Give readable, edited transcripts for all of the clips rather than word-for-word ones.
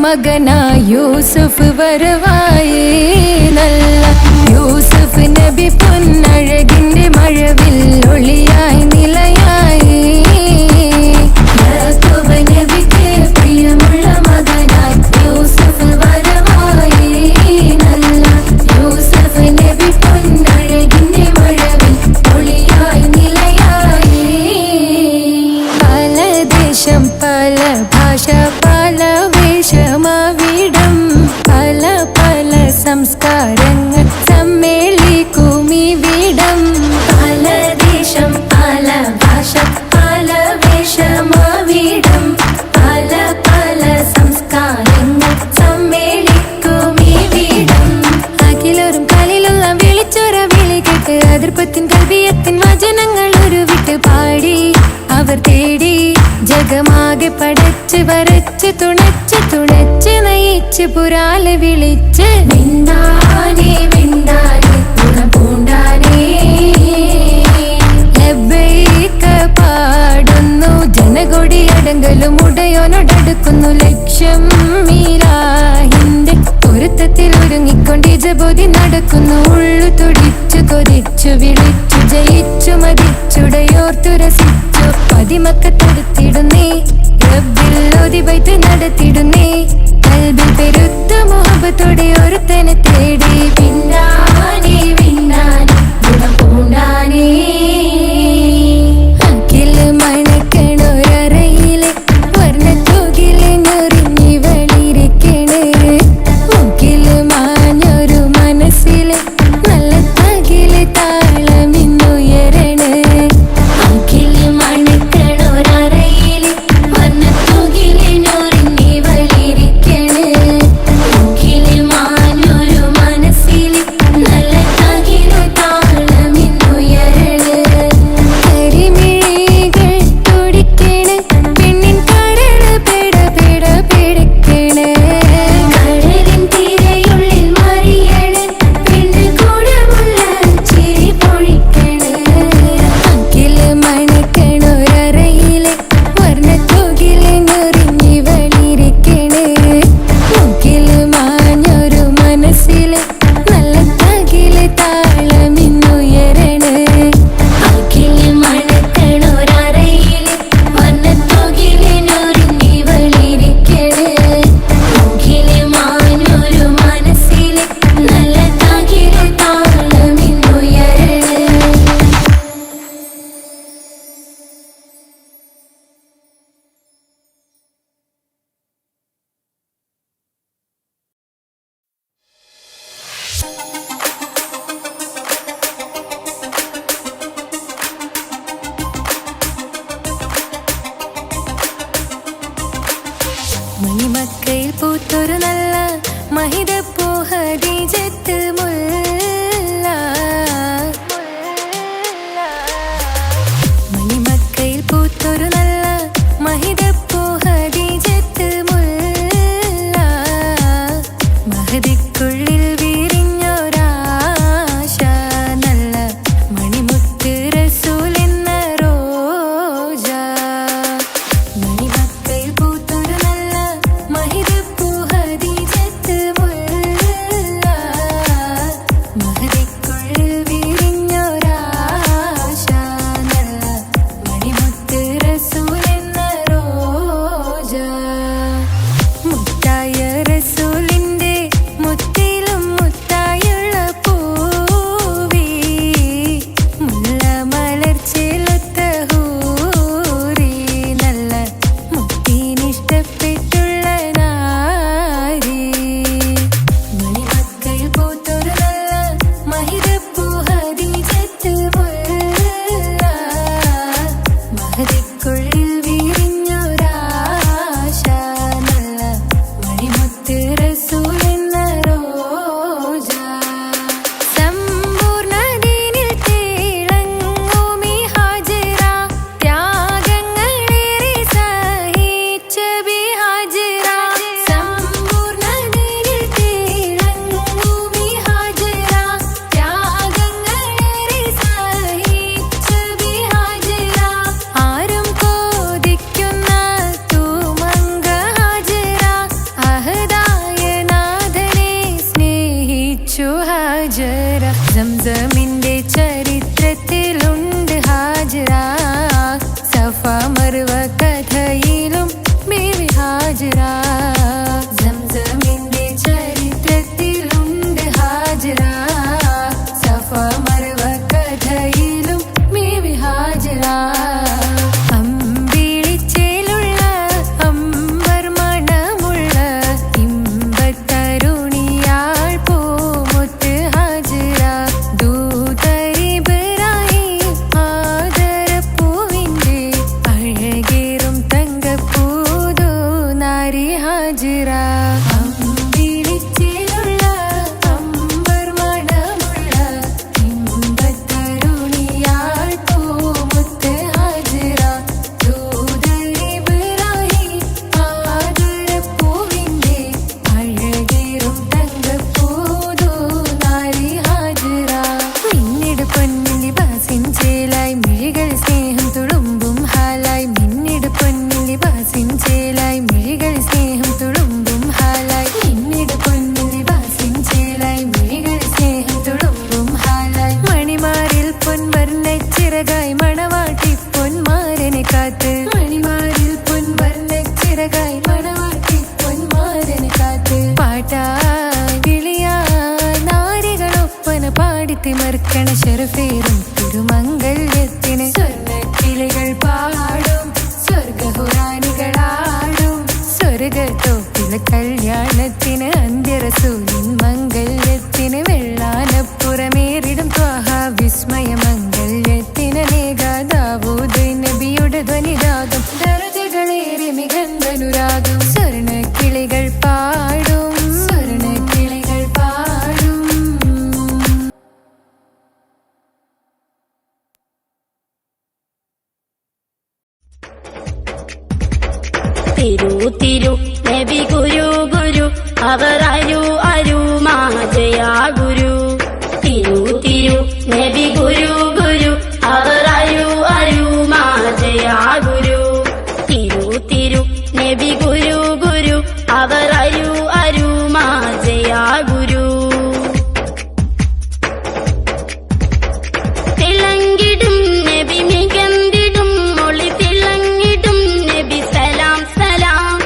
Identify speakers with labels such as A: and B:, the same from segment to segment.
A: മകനാ യൂസുഫ് വരവായേ നല്ല യൂസുഫ് നബി പൊന്നഴകിന്റെ മഴവിൽ ഒളിയായി നിലയായി യാക്കൂബ് നബിക്ക് പ്രിയമുള്ള മകനായി യൂസുഫ് വരവായേ നല്ല യൂസുഫ് നബി പൊന്നഴകിന്റെ മഴവിൽ ഒളിയായി നിലയായി പല ദേശം പല ഭാഷ പല വേഷമാവിടം പല പല സംസ്കാരങ്ങൾ സമ്മേളിക്കുമിവിടം പല ദേശം പല ഭാഷ പല വേഷമാവിടം പല പല സംസ്കാരങ്ങൾ സമ്മേളിക്കുമിവിടം അഖിലോരും കലിലുള്ള വിളിച്ചൊര വിളി കേട്ട് അതിർപ്പത്തിൻ കൽബിയത്തിൻ വചനങ്ങൾ ഉരുവിട്ട് പാടി അവർ തേടി ജഗമാകെ പടച്ച് വരച്ച് തുണച്ച് തുണച്ച് നയിച്ച് പുരാലെ വിളിച്ച് മിണ്ടാനേ മിണ്ടാനേ ഗുണം പൂണ്ടാനേ ലബ്ബൈക പാടുന്നു ജനകൊടിയടങ്കലും ഉടയോനോടടുക്കുന്നു ലക്ഷ്യം മീലാഹിന്റെ പൊരുത്തത്തിൽ ഒരുങ്ങിക്കൊണ്ട് ജബോധി നടക്കുന്നു ഉള്ളു തുടിച്ചു കൊതിച്ചു വിളിച്ചു ജയിച്ചു മതിച്ചുടയോർത്തു രസിച്ചു പതിമക്കത്തെടുത്തിടുന്നേ റബ്ബിൽ ഓതി ബൈത്ത് നടത്തിടുന്നേ കൽബിൽ പെരുത്ത മുഹബത്തോടെ ഒരുത്തനെ തേടി പിന്നാനേ പിന്നാനേ ഗുണം പൂണ്ടാനേ അഖില് മണക്കണൊരറയിലെ വർണ്ണത്തൂകില് ഞൊറിഞ്ഞി വെളിരിക്കണ് മുക്കില് മാഞ്ഞൊരു മനസ്സില് നല്ല തകില് താളമിന്നുയരണ അഖില് മണക്കണൊരറയിലെ വർണ്ണത്തൂകില് ഞൊറിഞ്ഞി വെളിരിക്കണ് മുക്കില് മഹിദപ്പൂ ഹദീജത്ത് മുല്ല മണിമക്കയിൽ പൂത്തൊരു നല്ല മഹിദപ്പൂ ഹദീജത്ത് മുല്ല മഹദിക്കുള്ളിൽ വിരിഞ്ഞൊരാശ നല്ല മണിമുത്ത് റസൂൽ എന്ന റോജ മണിമക്കയിൽ പൂത്തൊരു നല്ല മഹിദപ്പൂ ഹദീജത്ത് മുല്ല മഹദിക്കുള്ളിൽ വിരിഞ്ഞൊരാശ നല്ല മണിമുത്ത് റസൂൽ എന്ന റോജ മുത്തായ റസൂലിന്റെ മുത്തിലും മുത്തായുള്ള പൂവി മുല്ല മലർച്ചെലുത്ത ഹൂറി നല്ല മുത്തിനിഷ്ടപ്പെട്ടുള്ള നാരി മണിമക്കയിൽ പൂത്തൊരു നല്ല മഹിദപ്പൂ ഹദീജത്ത് മുല്ല മഹദിക്കുള്ളിൽ വിരിഞ്ഞൊരാശ നല്ല മണിമുത്ത് റസൂൽ എന്ന റോജ സമ്പൂർണ്ണ ദീനിൽ തിളങ്ങുമീ ഹാജറ ത്യാഗങ്ങളേറെ സഹിച്ച ബിഹാജറ സമ്പൂർണ്ണ ദീനിൽ തിളങ്ങുമീ ഹാജറ ത്യാഗങ്ങളേറെ സഹിച്ച ബിഹാജറ ആരും കോതിക്കുന്ന തൂമങ്ക ഹാജറ അഹദായ നാഥനെ സ്നേഹിച്ചു ഹാജറ സംസമിന്റെ ചരിത്രത്തിലുണ്ട് ഹാജറ സഫ മർവ കഥയിലും ബീവി ഹാജറ സംസമിന്റെ ചരിത്രത്തിലുണ്ട് ഹാജറ സഫ മർവ കഥയിലും ബീവി ഹാജറ അമ്പിളിച്ചേലുള്ള അമ്പർ മണമുള്ള ഇമ്പത്തരുണിയാൾ പൂമുത്ത് ഹാജറ ദൂതരിബ്രാഹിം ആദരപ്പൂവിന്റെ അഴകേറും തങ്കപ്പൂതു നാരി ഹാജറ അമ്പിളിച്ചേലുള്ള അമ്പർ മണമുള്ള ഇമ്പത്തരുണിയാൾ പൂമുത്ത് ഹാജറ ദൂതരിബ്രാഹിം ആദരപ്പൂവിന്റെ അഴകേറും തങ്കപ്പൂതു നാരി ഹാജറ മിന്നിട് പൊന്നിൻ ലിബാസിൻ ചേലായി മിഴികൾ സ്നേഹം തുളുമ്പും ഹാലായി മിന്നിട് പൊന്നിൻ ലിബാസിൻ ചേലായി മിഴികൾ സ്നേഹം തുളുമ്പും ഹാലായി മിന്നിട് പൊന്നിൻ ലിബാസിൻ ചേലായി മിഴികൾ സ്നേഹം തുളുമ്പും ഹാലായി മണിമാറിൽ പൊൻവർണ്ണച്ചിറകായി മണവാട്ടി പൊന്മാരനെ കാത്ത് മണിമാറിൽ പൊൻവർണ്ണച്ചിറകായി മണവാട്ടി പൊന്മാരനെ കാത്ത് പാട്ടായി വിളിയായി നാരികളൊപ്പന പാടിത്തിമർക്കണ ശരഫേറും തിരുമംഗല്യത്തിന് സ്വർണ്ണക്കിളികൾ പാടും സ്വർഗഹുറാനികളാടും സ്വർഗത്തോപ്പിലെ കല്യാണത്തിന് അന്ത്യറസൂലിൻ മംഗല്യത്തിന് വെള്ളാനപ്പുറമേറിടും ത്വാഹ വിസ്മയ മംഗല്യത്തിന് നേകാദാവൂദ് നബിയുടെ ധ്വനിരാഗം ദർജകളേറെ മികന്ധനുരാഗം സ്വർണ്ണക്കിളികൾ പാടും സ്വർണ്ണക്കിളികൾ പാടും
B: തിരു തിരു നബി ഗുരു ഗുരു അവർ അരു അരു മാജയാ ഗുരു തിരു തിരു നബി ഗുരു ഗുരു അവർ അരു അരു മാജയാ ഗുരു തിരു തിരു നബി ഗുരു ഗുരു അവർ അരു അരു മാജയാ ഗുരു തിളങ്ങിടും നബി മികന്തിടും മൊളി തിളങ്ങിടും നബി സലാം സലാം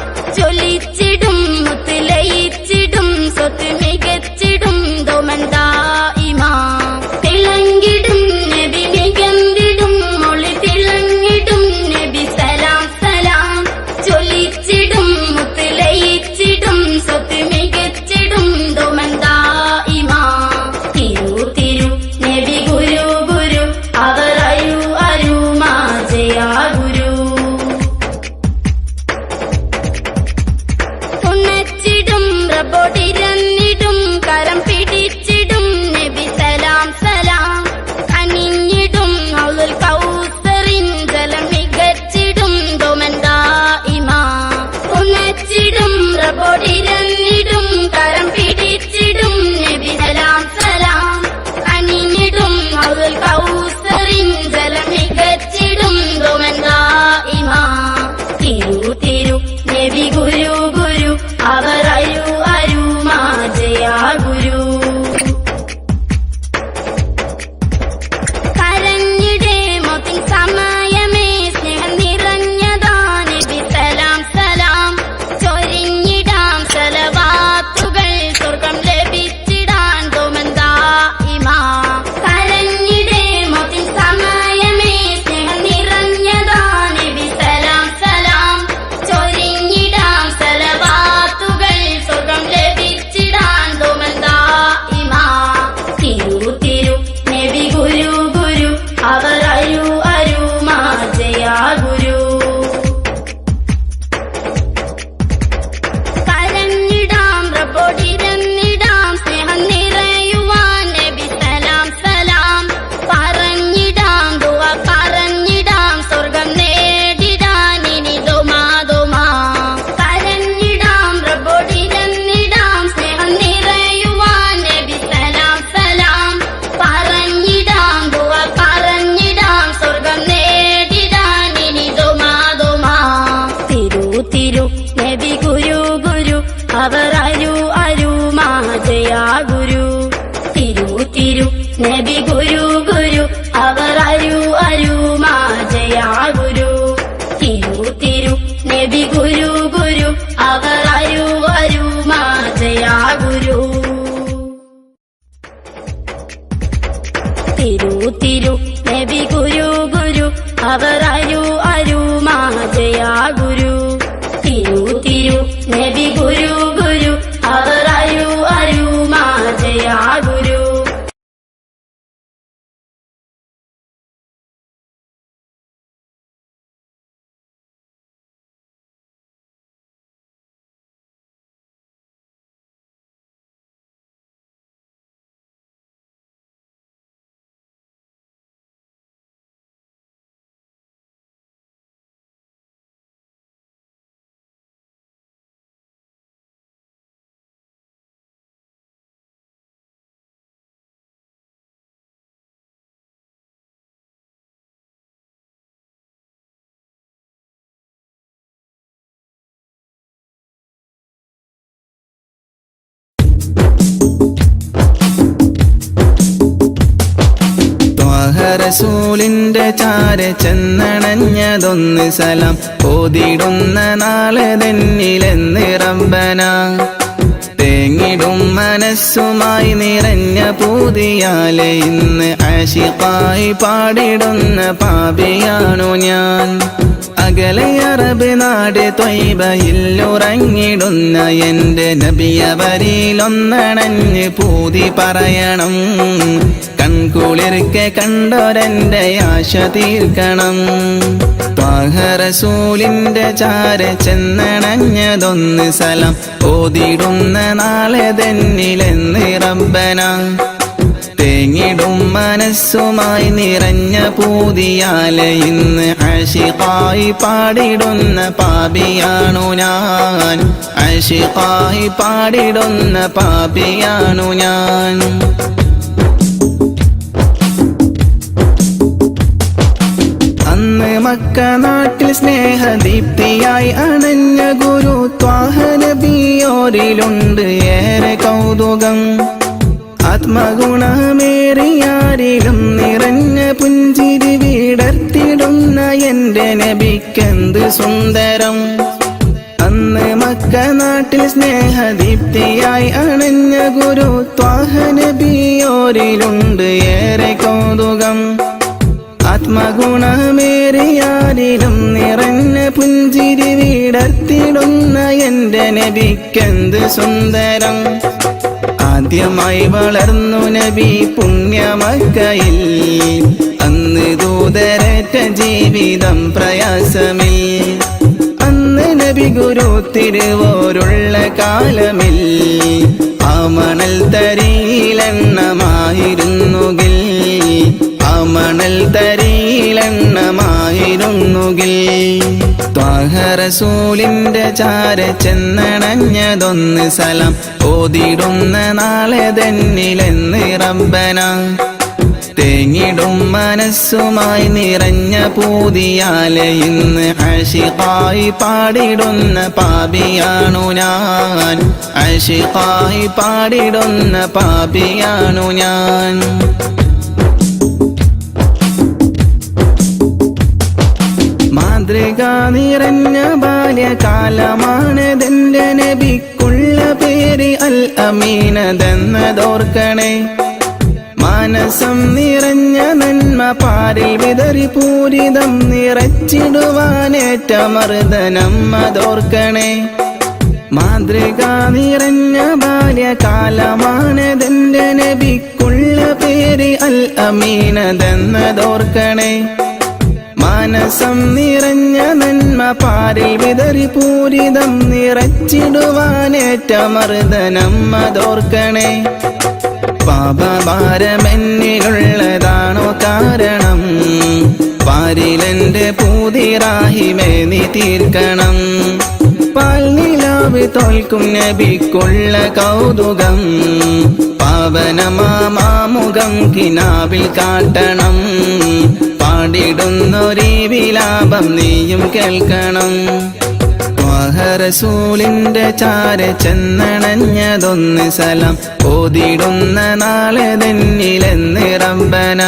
B: നബി ഗുരു ഗുരു അവർ അരു അരുമാജയാ ഗുരു തിരു തിരു നബി ഗുരു ഗുരു അവർ അരു അരുമാജയാ ഗുരു തിരു തിരു നബി ഗുരു ഗുരു അവർ അരു അരുമാജയാ ഗുരു തിരു തിരു നബി ഗുരു ഗുരു അവർ അരു അരുമാജയാ ഗുരു
C: റസൂലിന്റെ ചാര ചെന്നണഞ്ഞതൊന്ന് സലാം ഓതിടുന്ന നാളെ തന്നിലെന്ന് റബ്ബന തേങ്ങിടും മനസ്സുമായി നിറഞ്ഞ പൂതിയാലെ ഇന്ന് ആശിഖായി പാടിടുന്ന പാപിയാണു ഞാൻ അകലെ അറബ് നാട് ത്വയ്ബയിലുറങ്ങിടുന്ന എന്റെ നബിയവരിലൊന്നണഞ്ഞ് പൂതി പറയണം കൺകുളിർക്കെ കണ്ടോരെന്റെ ആശ തീർക്കണം ത്വാഹ റസൂലിന്റെ ചാര ചെന്നണഞ്ഞതൊന്ന് സലാം ഓതിടുന്ന നാളെ തന്നിലെന്ന് റബ്ബന തേങ്ങിടും മനസ്സുമായി നിറഞ്ഞ പൂതിയാലെ ഇന്ന് ആശിഖായി പാടിടുന്ന പാപിയാണു ഞാൻ ആശിഖായി പാടിടുന്ന പാപിയാണു ഞാൻ അന്ന് മക്ക നാട്ടിൽ സ്നേഹദീപ്തിയായി അണഞ്ഞ ഗുരു ത്വാഹ നബിയോരിലുണ്ട് ഏറെ കൗതുകം ആത്മഗുണമേറിയാരിലും നിറഞ്ഞ പുഞ്ചിരി വിടർത്തിടുന്ന എന്റെ നബിക്കെന്ത് സുന്ദരം അന്ന് മക്ക നാട്ടിൽ സ്നേഹദീപ്തിയായി അണഞ്ഞ ഗുരു ത്വാഹ നബിയോരിലുണ്ട് ഏറെ കൗതുകം ആത്മഗുണമേറിയാരിലും നിറഞ്ഞ പുഞ്ചിരി വിടർത്തിടുന്ന എന്റെ നബിക്കെന്ത് സുന്ദരം ആദ്യമായി വളർന്നു നബി പുണ്യമക്കയിൽ അന്ന് ദൂതരറ്റ ജീവിതം പ്രയാസമിൽ അന്ന് നബി ഗുരു തിരുവോരുള്ള കാലമിൽ ആ മണൽ തരിയിലെണ്ണമായിരുന്നുകിൽ ആ മണൽ തരിയിലെണ്ണമായിരുന്നുകിൽ ത്വാഹ റസൂലിന്റെ ചാര ചെന്നണഞ്ഞതൊന്ന് സലാം ഓതിടുന്ന നാളെ തന്നിലെന്ന് റബ്ബന തേങ്ങിടും മനസ്സുമായി നിറഞ്ഞ പൂതിയാലെ ഇന്ന് ആശിഖായി പാടിടുന്ന പാപിയാണു ഞാൻ ആശിഖായി പാടിടുന്ന പാപിയാണു ഞാൻ മാതൃക നിറഞ്ഞ ബാല്യകാലമാണതെന്റെ നബിക്കുള്ള പേര് അൽ അമീനതെന്നതോർക്കണേ മാനസം നിറഞ്ഞ നന്മ പാരിൽ വിതറി പൂരിതം നിറച്ചിടുവാനേറ്റ മർദ്ദനം അതോർക്കണേ മാതൃക നിറഞ്ഞ ബാല്യകാലമാണതെന്റെ നബിക്കുള്ള പേര് അൽ അമീനതെന്നതോർക്കണേ മാനസം നിറഞ്ഞ നന്മ പാരിൽ വിതറി പൂരിതം നിറച്ചിടുവാനേറ്റ മർദ്ദനം അതോർക്കണേ പാപഭാരമെന്നിലുള്ളതാണോ കാരണം പാരിലെന്റെ പൂതിറാഹിമേ നീ തീർക്കണം പാൽനിലാവ് തോൽക്കും നബിക്കുള്ള കൗതുകം പാവനമാമുഖം കിനാവിൽ കാട്ടണം പാടിടുന്നൊരീ വിലാപം നീയും കേൾക്കണം റസൂലിന്റെ ചാര ചെന്നണഞ്ഞതൊന്ന് സലാം ഓതിടുന്ന നാളെ തന്നിലെന്ന് റബ്ബന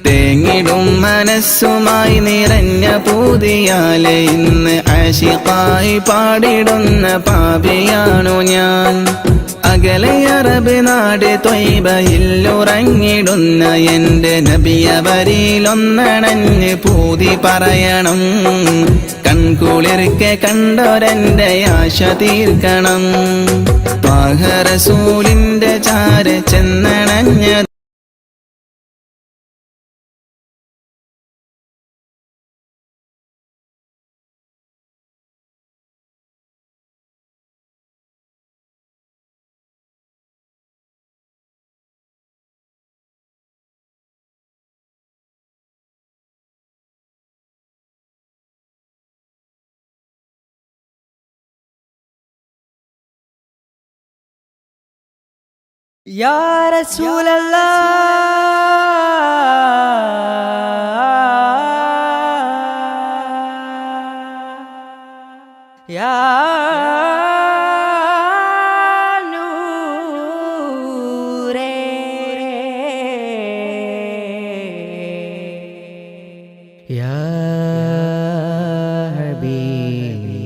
C: തേങ്ങിടും മനസ്സുമായി നിറഞ്ഞ പൂതിയാലെ ഇന്ന് ആശിഖായി പാടിടുന്ന പാപിയാണു ഞാൻ അകലെ അറബ് നാട് ത്വയ്ബയിലുറങ്ങിടുന്ന എൻ്റെ നബിയവരിലൊന്നണഞ്ഞ് പൂതി പറയണം കൺകുളിർക്കെ കണ്ടോരെൻ്റെ ആശ തീർക്കണം റസൂലിന്റെ ചാര ചെന്നണഞ്ഞ
D: Ya Rasulallah, Ya Noore, Ya Habibi.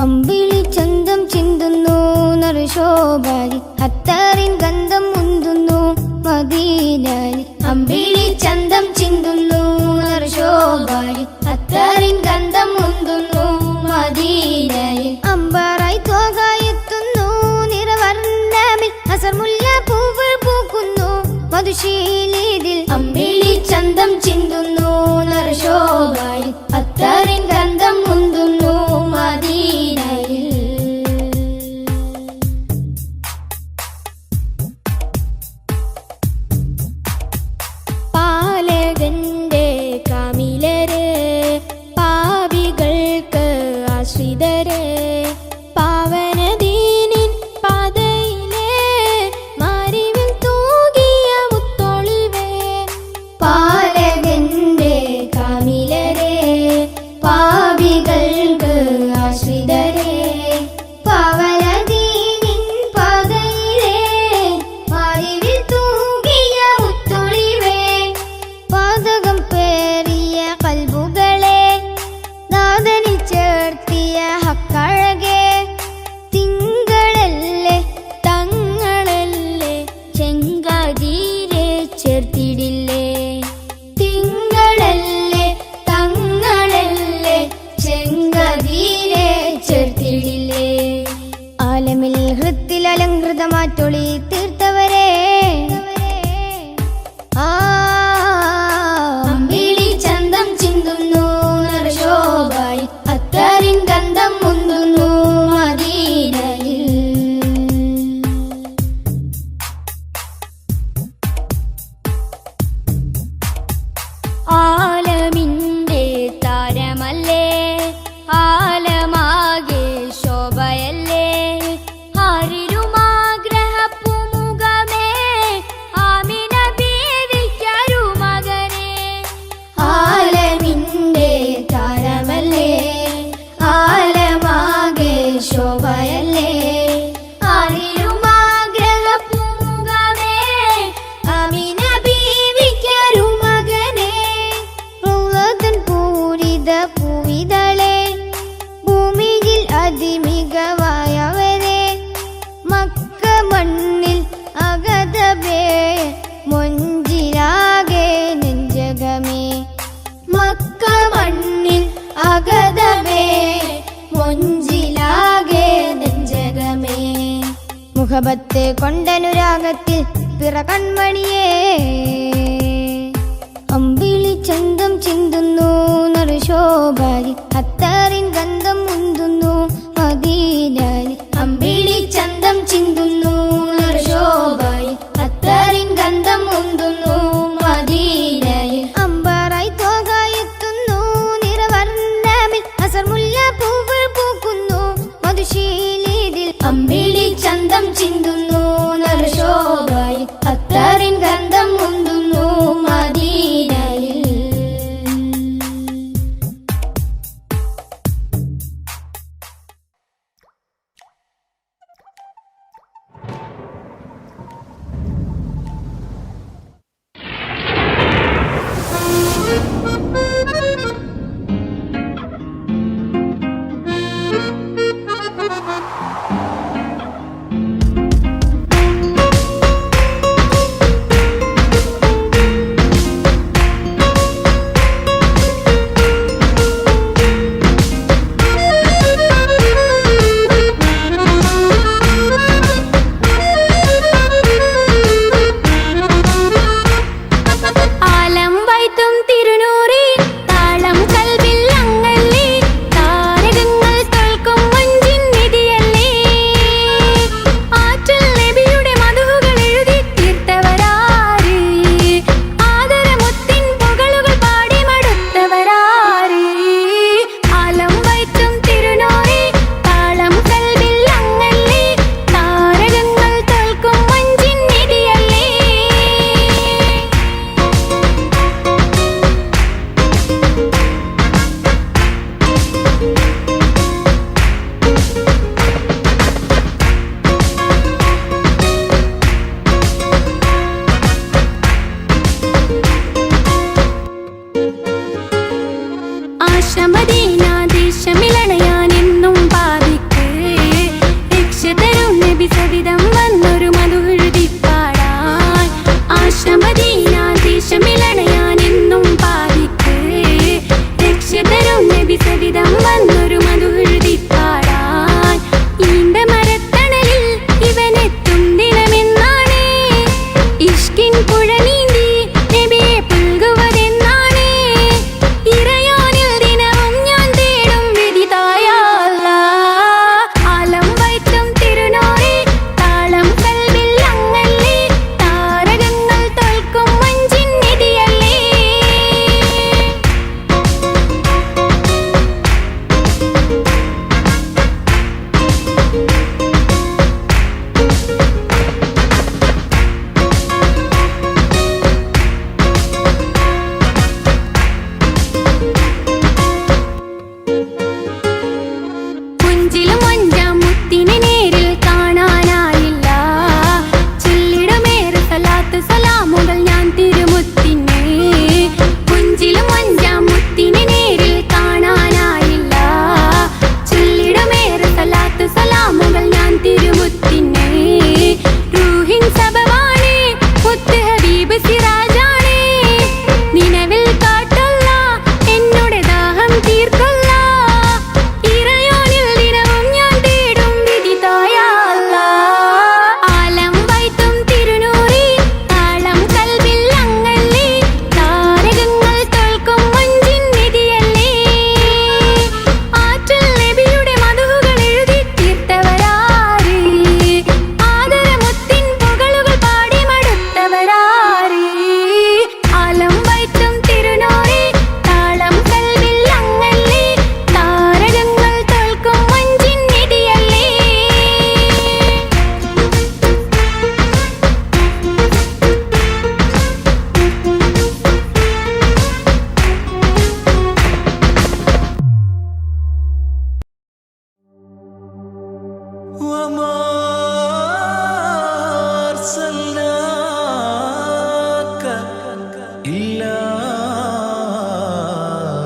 E: അമ്പിളി ചന്തം ചിന്തുന്നു നറുശോഭാരി അത്താറിൻ ഗന്ധം മുന്തുന്നു മദീനാരി അമ്പിളി ചന്തം ചിന്തുന്നു നറുശോഭാരി അത്താറിൻ ഗന്ധം മുന്തുന്നു മദീനാരി അമ്പാറായി തോകായെത്തുന്നു നിറവർണ്ണമിൽ അസർമുല്ല പൂവ് പൂക്കുന്നു മധുശീലിതിൽ അമ്പിളി ചന്തം ചിന്തുന്നു നറുശോഭാരി അത്താറിൻ ഗന്ധം മുന്തുന്നു മദീനയിൽ പാലകന്റെ കാമിലര് പാപികൾക്ക് ആശ്രിതര് പാവനദീനിൻ പാതയിലെ മാരിവിൽ തൂകിയ മുത്തൊളിവേ പാലകന്റെ കാമിലരെ പാപികൾക്ക് ആശ്രിതരെ പാവനദീനിൻ പാതയിലെ മാരിവിൽ തൂകിയ മുത്തൊളിവേ പാതകം പേറിയ കൽബുകളെ നാദനിൽ ചേർത്തിയ ഹക്കഴകെ തിങ്കളല്ലേ തങ്ങളല്ലേ ചെങ്കാതിരെ ചേർത്തിടില്ലേ തിങ്കളല്ലേ തങ്ങളല്ലേ ചെങ്കതിരെ ചേർത്തിടില്ലേ ആലമിൽ ഹൃത്തിൽ അലങ്കൃതമാറ്റൊളി തീർത്തവരെ അമ്പിളി ചന്തം ചിന്തുന്നു നറുശോഭായി അത്തറിൻ ഗന്ധം മുന്തുന്നു മദീനയിൽ ആലമിന്റെ താരമല്ലേ ആലമാകെ ശോഭയല്ലേ ആരിരുമാഗ്രഹപ്പുമുഖമേ ആമിന ബീവിക്കൊരു മകനെ ആലമിന്റെ താരമല്ലേ ആലമാകെ ശോഭയല്ലേ ആരിരുമാഗ്രഹപ്പുമുഖമേ ആമിന ബീവിക്കൊരു മകനെ റൗളതൻ പൂരിത പൂവിതളെ ഭൂമിയിൽ അതിമികവായവരെ മക്ക മണ്ണിൽ അഗതബേ മൊഞ്ചിലാകെ നെഞ്ചകമേ മക്ക മണ്ണിൽ അഗതബേ മൊഞ്ചിലാകെ നെഞ്ചകമേ മുഖബത്ത് കൊണ്ടനുരാഗത്തിൽ പിറ കൺമണിയേ അമ്പിളി ചന്തം ചിന്തുന്നു നറുശോഭാരി അത്താറിൻ ഗന്ധം മുന്തുന്നു മദീനാരി അമ്പിളി ചന്തം ചിന്തുന്നു നറുശോഭാരി അത്താറിൻ ഗന്ധം മുന്തുന്നു മദീനയിൽ അമ്പാറായി തോകായെത്തുന്നു നിറവർണ്ണമിൽ അസർമുല്ല പൂവ് പൂക്കുന്നു മധുശീലിതിൽ അമ്പിളി ചന്തം ചിന്തുന്നു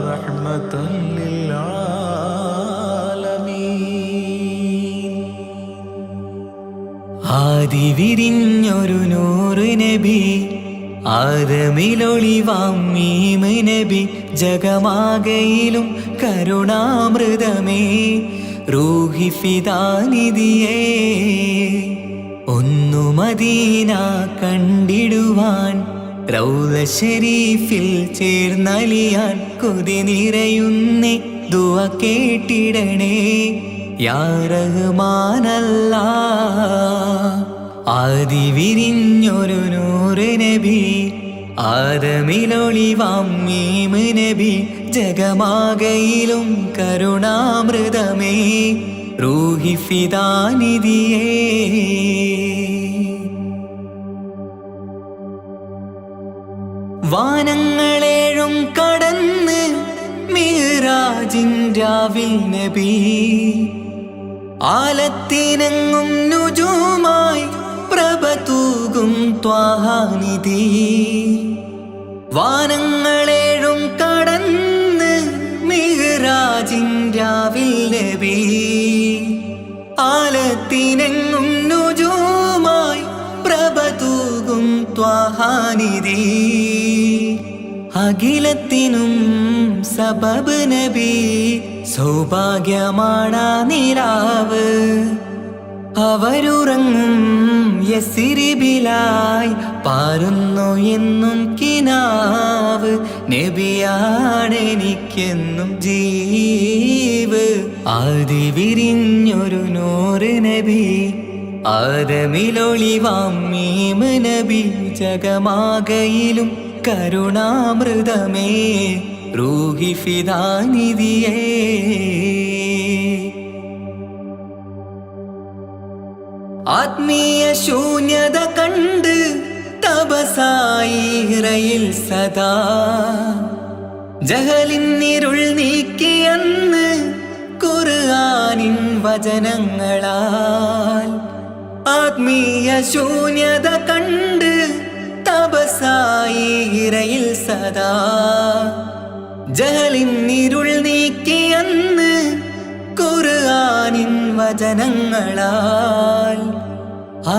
F: റഹ്മത്തുൽ ലിൽ ആലമീൻ.
G: ആദി വിരിഞ്ഞൊരു നൂറ് നബി, ആദമിലൊളിവാം മീമ് നബി, ജഗമാകയിലും കരുണാമൃതമേ, റൂഹി ഫിദാനിധിയേ. ഒന്നു മദീന കണ്ടിടുവാൻ, റൗള ശരീഫിൽ ചേർന്നലിയാൻ, കൊതി നിറയുന്നേ ദുആ കേട്ടിടണേ യാ റഹ്മാനല്ലാഹ്. ആദി വിരിഞ്ഞൊരു നൂറ് നബി, ആദമിലൊളിവാം മീമ് നബി, ജഗമാകയിലും കരുണാമൃതമേ, റൂഹി ഫിദാനിധിയേ. വാനങ്ങളേഴും കടന്ന് മിഅ്റാജിൻ രാവിൽ നബി, ആലത്തിനെങ്ങും നുജൂമായി പ്രഭ തൂകും ത്വാഹാനിധി. വാനങ്ങളേഴും കടന്ന് മിഅ്റാജിൻ രാവിൽ നബി, ആലത്തിനെങ്ങും നുജൂമായി പ്രഭ തൂകും ത്വാഹാനിധി. അഖിലത്തിനും സബബ് നബി, സൗഭാഗ്യമാണാ നിലാവ്. അവരുറങ്ങും യസിരിബിലായി പാരുന്നു എന്നും കിനാവ്. നബിയാണെനിക്കെന്നും ജീവ്. ആദി വിരിഞ്ഞൊരു നൂറ് നബി, ആദമിലൊളിവാം മീമ് നബി, ജഗമാകയിലും കരുണാമൃതമേ, റൂഹി ഫിദാനിധിയേ. ആത്മീയ ശൂന്യത കണ്ട് തപസായി ഇറയിൽ സദാ, ജഹലിന്നിരുൾ നീക്കിയന്ന് ഖുർആനിൻ വചനങ്ങളാൽ. ആത്മീയ ശൂന്യത കണ്ട് തപസായി ഇറയിൽ സദാ, ജഹലിന്നിരുൾ നീക്കിയന്ന് ഖുർആനിൻ വചനങ്ങളാൽ.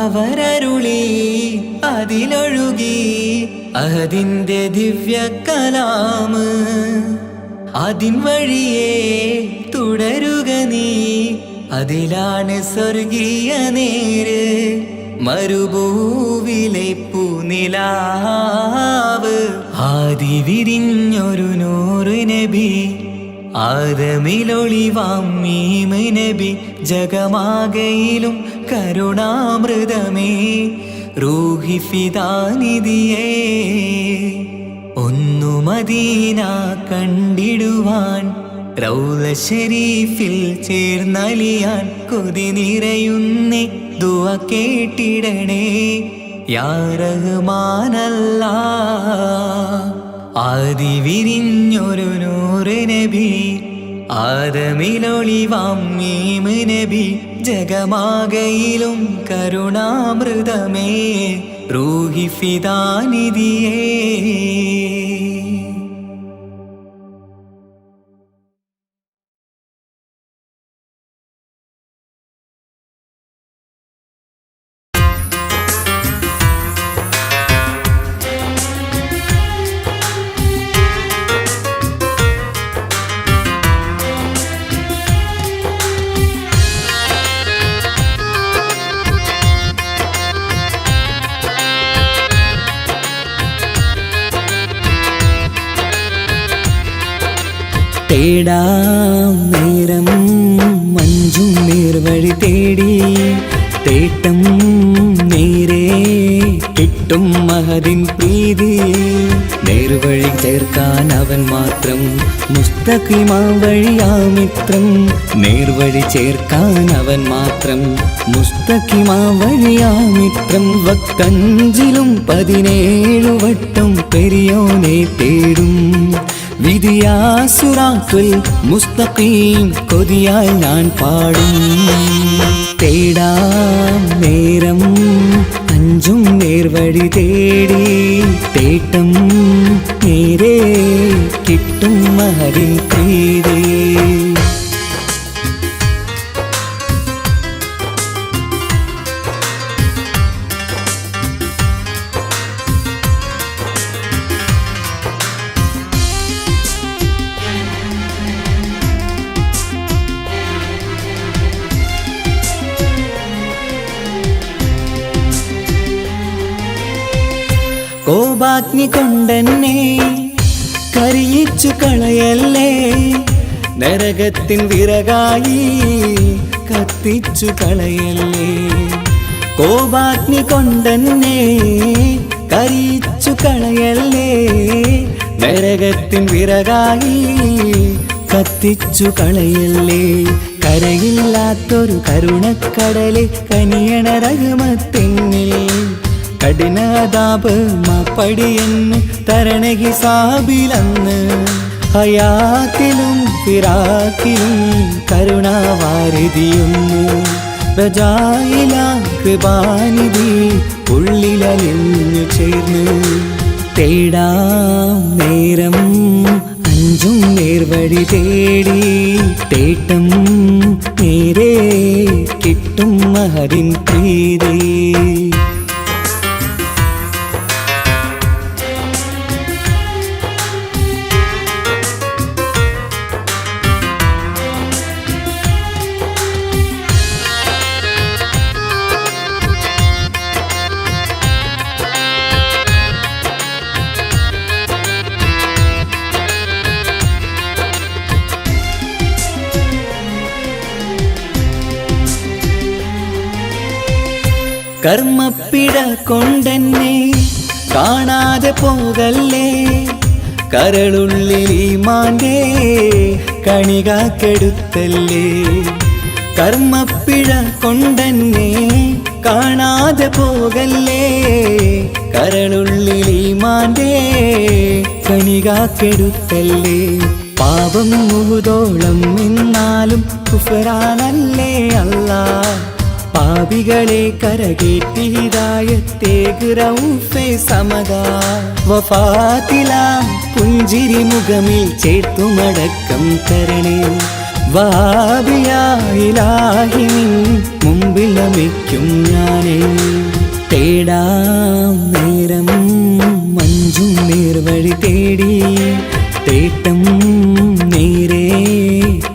G: അവരരുളി അതിലൊഴുകി അഹദിന്റെ ദിവ്യ കലാമ്. അതിൻ വഴിയേ തുടരുക നീ, അതിലാണ് സ്വർഗീയ നേര്. മരുഭൂവിലെ പൂനിലാവ്. ആദി വിരിഞ്ഞൊരു നൂറ് നബി, ആദമിലൊളിവാം മീമ് നബി, ജഗമാകയിലും കരുണാമൃതമേ, റൂഹി ഫിദാനിധിയേ. ഒന്നു മദീന കണ്ടിടുവാൻ, റൗള ശരീഫിൽ ചേർന്നലിയാൻ, കൊതി നിറയുന്നേ ദുആ കേട്ടിടണേ യാ റഹ്മാനല്ലാഹ്. ആദി വിരിഞ്ഞൊരു നൂറ് നബി, ആദമിലൊളിവാം മീമ് നബി, ജഗമാകയിലും കരുണാമൃതമേ, റൂഹി ഫിദാനിധിയേ. തേടാം നേരം മഞ്ചും നേർവഴി തേടി, തേട്ടം നേരെ കിട്ടും മഹദിൻ പ്രീതി. നേർവഴി ചേർക്കാൻ അവൻ മാത്രം, മുസ്തഖിമാ വഴിയാ മിത്രം. നേർവഴി ചേർക്കാൻ അവൻ മാത്രം, മുസ്തഖിമാ വഴിയാ മിത്രം. വക്തഞ്ചിലും 17 വട്ടം പെരിയോനെ തേടും, വിധിയാ സിറാത്തുൽ മുസ്തഖീം കൊതിയായി ഞാൻ പാടും. തേടാം നേരം അഞ്ചും നേർവഴി തേടി, തേട്ടം കിട്ടും മഹരിൻ പ്രീതി. കോപാഗ്നി കൊണ്ടെന്നെ കരിയിച്ചു കളയല്ലേ, നരകത്തിൻ വിറകായി കത്തിച്ചു കളയല്ലേ. കോപാഗ്നി കൊണ്ടെന്നെ കരിയിച്ചു കളയല്ലേ, നരകത്തിൻ വിറകായി കത്തിച്ചു കളയല്ലേ. കരയില്ലാത്തൊരു കരുണക്കടലെ കനിയണ റഹ്മത്തിന്നിൽ, കഠിനതാപ് മാപ്പടിയെന്ന് തരണ ഹിസാബിലന്ന്. ഹയാത്തിലും ഫിറാക്കിലും കരുണാവാരിതിയൊന്നു, റജായില കൃപാനിധി ഉള്ളിലലിഞ്ഞു ചേർന്ന്. തേടാം നേരം അഞ്ചും നേർവഴി തേടി, തേട്ടം നേരെ കിട്ടും മഹരിൻ പ്രീതി. കർമ്മപ്പിഴ കൊണ്ടെന്നെ കാണാതെ പോകല്ലേ, കരളുള്ളിൽ ഈമാന്റെ കണികാക്കെടുത്തല്ലേ. കർമ്മപ്പിഴ കൊണ്ടെന്നെ കാണാതെ പോകല്ലേ, കരളുള്ളിൽ ഈമാന്റെ കണികാക്കെടുത്തല്ലേ. പാപം മുഹുദോളം എന്നാലും കുഫറാനല്ലേ അല്ലാ, പാപികളെ കരകേറ്റി ഹിദായത്തേക് റഊഫേ സമദാ. വഫാത്തില പുഞ്ചിരി മുഖമിൽ ചേർത്തുമടക്കം തരണേ, വഹാബിയായിലാഹി നിൻ മുമ്പിൽ നമിക്കും ഞാനേ. തേടാം നേരം മഞ്ചും നേർവഴി തേടി, തേട്ടം നേരെ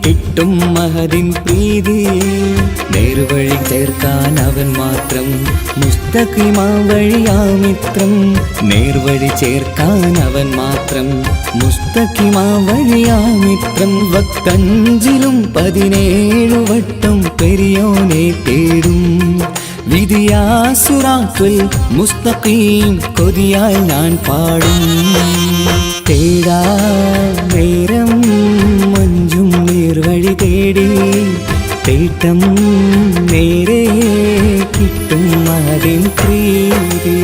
G: കിട്ടും മഹദിൻ പ്രീതി. നേർവഴി ചേർക്കാൻ അവൻ മാത്രം, മുസ്തഖിമാ വഴിയാ മിത്രം. നേർവഴി ചേർക്കാൻ അവൻ മാത്രം, മുസ്തഖിമാ വഴിയാ മിത്രം. വക്കഞ്ചിലും 17 വട്ടം പെരിയോനെ തേടും, വിധിയാസുറാത്തുൽ മുസ്തഖീം കൊതിയാൽ ഞാൻ പാടും. തേടാ നേരം മഞ്ചും നേർവഴി തേടി, തേട്ടം നേരെ കിട്ടും മഹരിൻ പ്രീതി.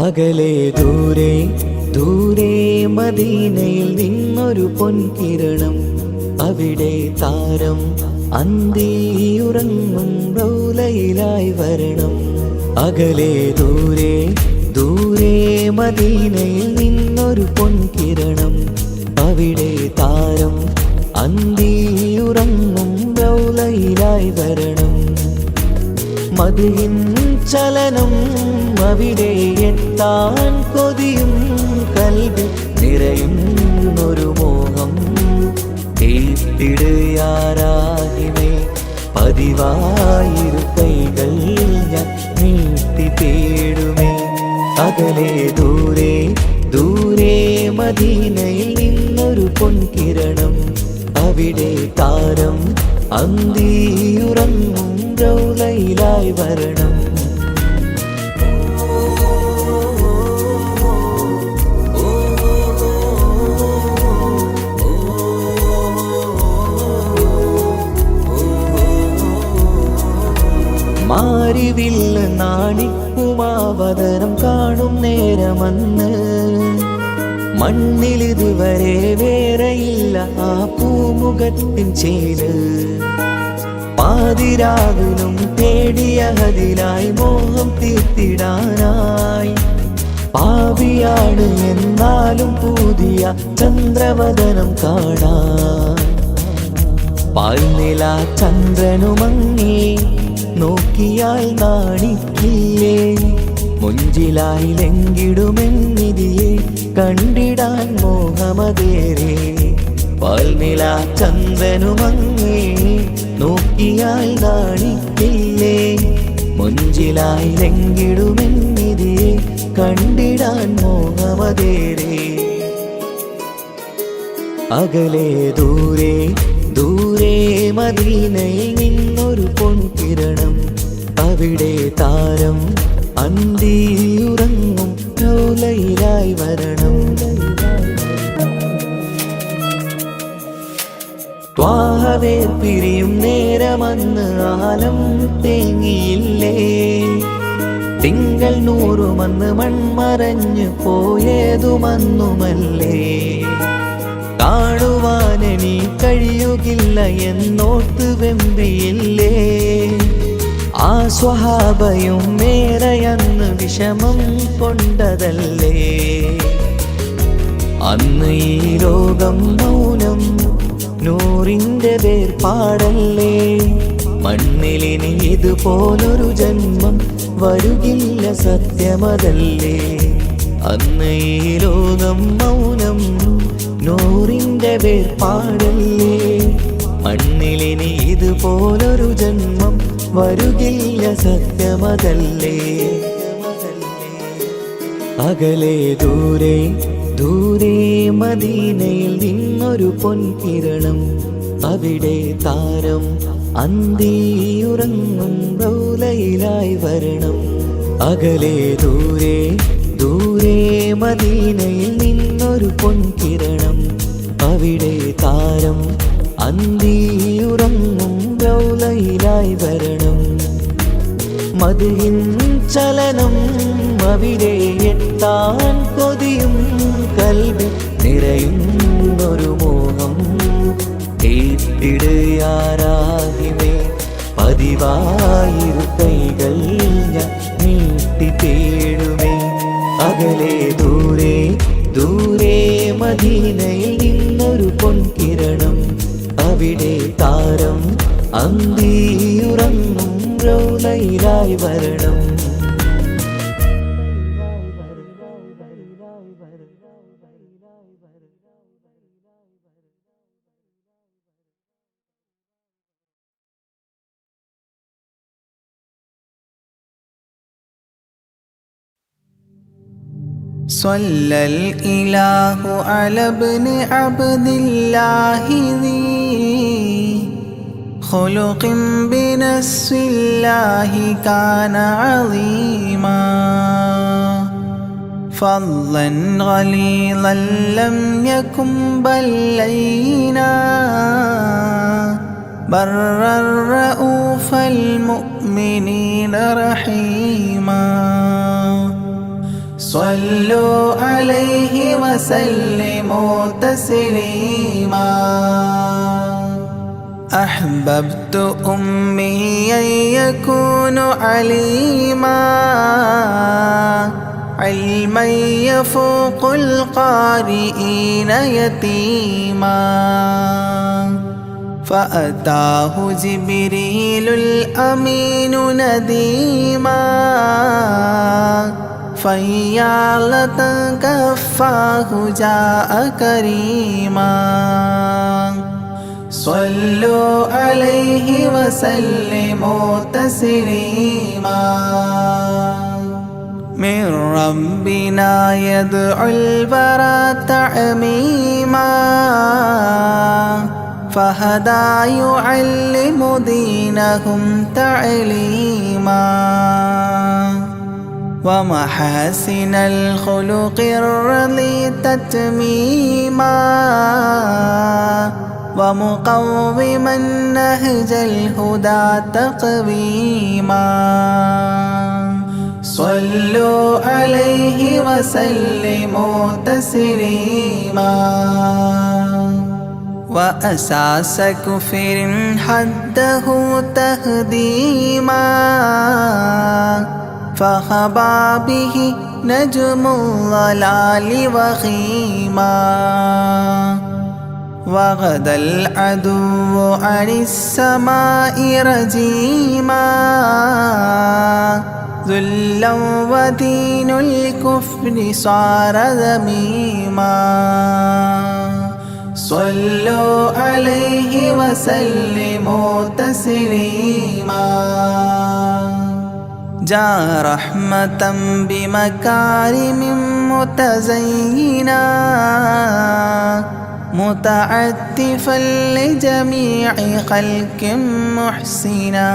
G: അകലെ ദൂരെ ദൂരെ മദീനയിൽ നിന്നൊരു പൊൻകിരണം, അവിടെ താരം അന്തിയുറങ്ങും റൗലയിലായി വരണം. അകലെ ദൂരെ ദൂരെ മദീനയിൽ നിന്നൊരു പൊൻകിരണം, അവിടെ താരം അന്തിയുറങ്ങും റൗലയിലായി വരണം. മദിഹിൻ ചലനം അവിടെ എത്താൻ കൊതിയും, കൽബിൽ നിറയുന്നൊരു മോഹം. ഏത്തിടുയാരാഹിമേ പതിവായിരു കൈകൾ ഞാൻ നീട്ടി തേടുമേ. അകലെ ദൂരെ ദൂരെ മദീനയിൽ നിന്നൊരു പൊൻകിരണം, അവിടെ താരം അന്തിയുറങ്ങും റൗലയിലായി വരണം. നേരമന്ന് മണ്ണിലിതുവരെ വേറെയില്ല ആ പൂമുഖത്തിൻ ചേര്. പാതിരാവിലും തേടിയ ഹദിലായി മോഹം തീർത്തിടാനായി. പാപിയാണ് എന്നാലും പുതിയ ചന്ദ്രവദനം കാണാൻ. പാൽനില ചന്ദ്രനുമങ്ങി നോക്കിയാൽ നാണിക്കില്ലേ. മുഞ്ചിലായി ലംഘിടുമെന്നിതിയെ കണ്ടിടാൻ മോഹമതേറെ. പാൽനില ചന്ദ്രനുമങ്ങി നോക്കിയാൽ നാണിക്കില്ലേ. മുഞ്ചിലായി ലംഘിടുമെന്നിതിയെ കണ്ടിടാൻ മോഹമതേറെ. അകലെ ദൂരെ ദൂരെ മദീനയിൽ നിന്നൊരു പൊൻകിരണം. അവിടെ താരം അന്തിയുറങ്ങും റൗലയിലായി വരണം. ത്വാഹവേ പിരിയും നേരമന്ന് ആലം തേങ്ങിയില്ലേ. തിങ്കൾ നൂറുമന്ന് മൺമറഞ്ഞു പോയതുമന്നുമല്ലേ. കാണുവാനെനി കഴിയുകില്ല എന്നോർത്ത് വെമ്പിയില്ലേ. ആ സ്വഹാബയും മേറയന്ന് വിഷമം കൊണ്ടതല്ലേ. അന്ന് ഈ ലോകം മൗനം നൂറിൻ്റെ വേർപാടല്ലേ. മണ്ണിലിനി ഇതുപോലൊരു ജന്മം വരുകില്ല സത്യമതല്ലേ. അന്ന് ഈ ലോകം മൗനം നൂറിൻ്റെ വേർപാടല്ലേ. മണ്ണിലിനി ഇതുപോലൊരു ജന്മം വരുകില്ല സത്യമതല്ലേ. അകലെ ദൂരെ ദൂരെ മദീനയിൽ നിന്നൊരു പൊൻകിരണം. അവിടെ താരം അന്തിയുറങ്ങും റൗലയിലായി വരണം. അകലെ ദൂരെ ദൂരെ മദീനയിൽ നിന്നൊരു പൊൻകിരണം. അവിടെ താരം അന്തിയുറങ്ങും റൗലയിലായി വരണം. മദിഹിൻ ചലനം അവിടെ എത്താൻ കൊതിയും കൽബിൽ നിറയുന്നൊരു മോഹം. ഏറ്റിടുയാരാഹിമേ പതിവായിരു കൈകൾ ഞാൻ നീട്ടി തേടുമേ. അകലെ ദൂരെ ദൂരെ മദീനയിൽ നിന്നൊരു പൊൻകിരണം. അവിടെ താരം അന്തിയുറങ്ങും റൗലയിലായി വരണം.
C: സ്വല്ലൽ ഇലാഹു അലാ ഇബ്നി അബ്ദില്ലാഹി ദീ ഖുലുഖിൻ ബിനസ്വില്ലാഹി കാന അളീമാ. ഫളൻ ഗലീളൻ ലം യകും ബല്ലൈനാ ബർറർ റഊഫൽ മുഅ്മിനീന റഹീമാ. صلوا عليه وسلموا تسليما. أحببت أمي أن يكون عليما علما يفوق القارئين يتيما. فأتاه جبريل الأمين نديما فيالة كفاه جاء كريما. صلوا عليه وسلموا تسليما. من ربنا يدعو البرى تعميما فهدى يعلم دينهم تعليما. ومحاسن الخلق الرضي تتميما ومقوما نهج الهدى تقويما. صلوا عليه وسلموا تسليما وأساس كفر حده تهديما فخبا به نجم الضلال وخيما وغدا العدو عن السماء رجيما ذلا ودين الكفر صار ذميما صلوا عليه وسلموا تسليما جاء رحمة بمكارم متزينا متعتفا لجميع خلق محسنا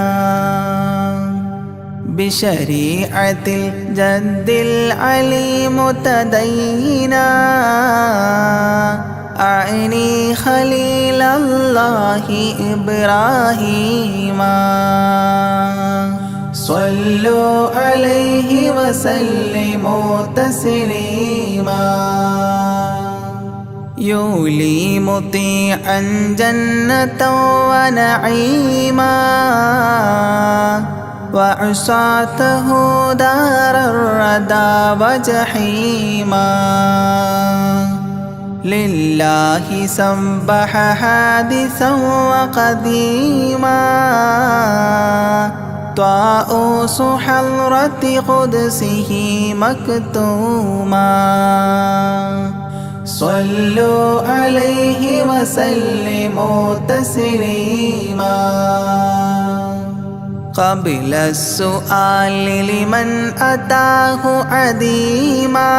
C: بشريعة الجد العلي متدينا أعني خليل الله إبراهيم صلوا عليه وسلموا تسليما يولي مطيعا جنة ونعيما وعصاته دار الردى وجحيما لله سبح حادثا وقديما طاؤوس حضرة قدسه مكتوما صلوا عليه وسلموا تسليما قبل السؤال لمن أتاه عديما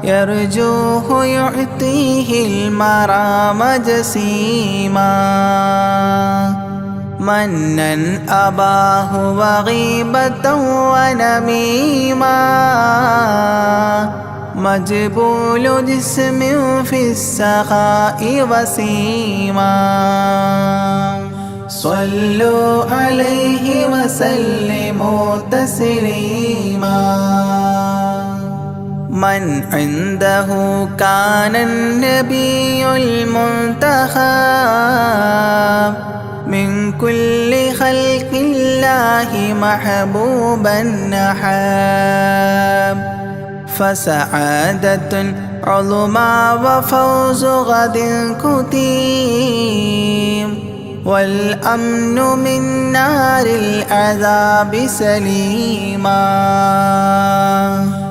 C: يرجوه يعطيه المرام جسيما منا أباه وغيبة ونميما مجبول جسم في السخاء وسيما صلوا عليه وسلموا تسليما من عنده كان النبي المنتخب من كل خلق الله محبوبا نحاب فسعادة عظمى وفوز غد كتيم والأمن من نار العذاب سليما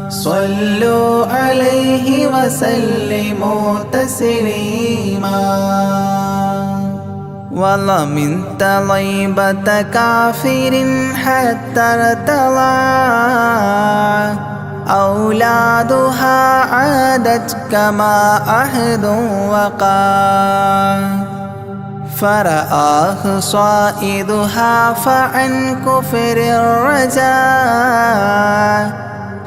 C: صلوا عليه وسلموا تسليما ومن طيبة كافر حتى ارتضى أولادها عادت كما عهد وقع فرآه صائدها فعن كفر الرجاء